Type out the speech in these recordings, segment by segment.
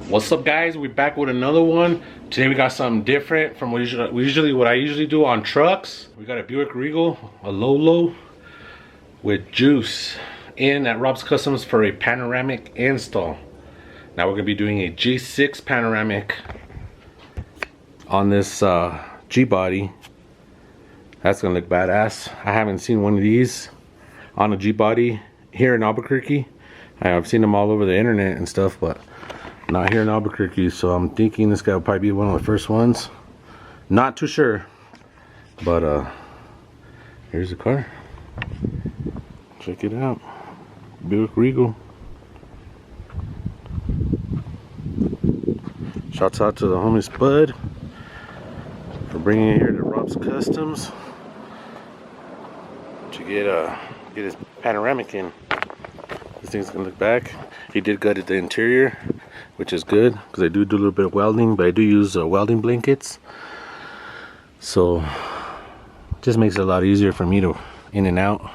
What's up, guys? We're back with another one. Today we got something different from what I usually do on trucks. We got a Body Regal, a Lolo with juice in at Rob's Customs for a panoramic install. Now we're gonna be doing a G6 panoramic on this G body. That's gonna look badass. I haven't seen one of these on a G body here in Albuquerque. I've seen them all over the internet and stuff, but not here in Albuquerque, so I'm thinking this guy will probably be one of the first ones. Not too sure, but here's the car. Check it out, Body Regal. Shouts out to the homie Spud for bringing it here to Rob's Customs to get his panoramic in. This thing's gonna look back. He did gut at the interior, which is good because I do a little bit of welding, but I do use welding blankets, so it just makes it a lot easier for me to in and out.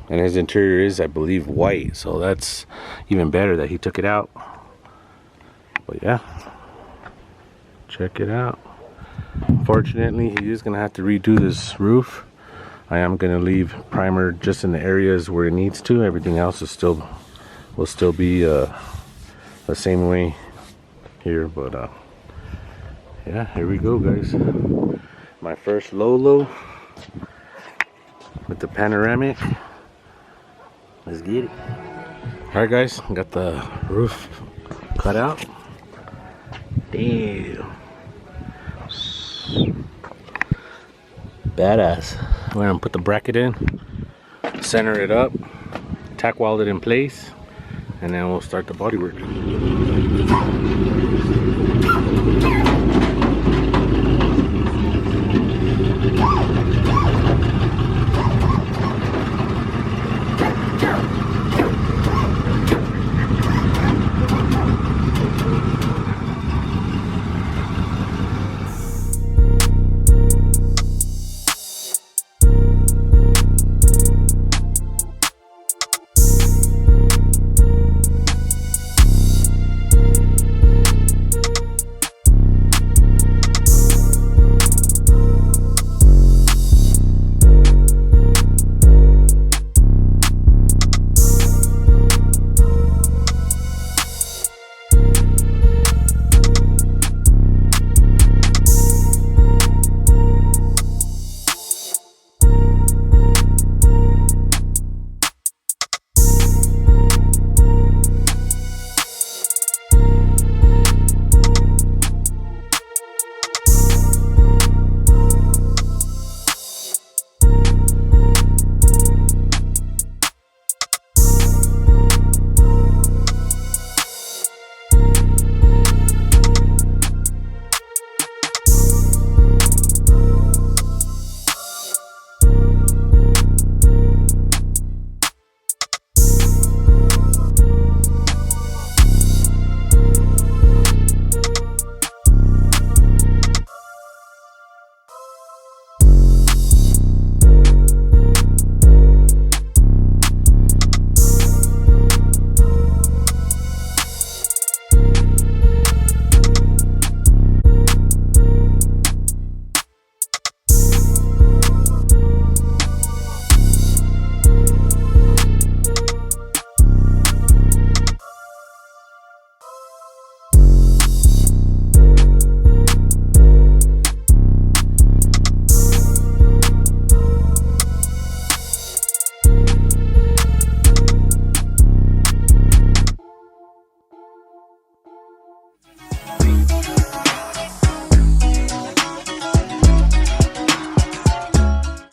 And his interior is, I believe, white, so that's even better that he took it out. But yeah, check it out. Fortunately, he is gonna have to redo this roof. I am gonna leave primer just in the areas where it needs to. Everything else is will still be the same way here, but yeah, here we go, guys. My first Lolo with the panoramic. Let's get it. All right, guys, got the roof cut out. Damn, badass. We're gonna put the bracket in, center it up, tack weld it in place, and then we'll start the body work.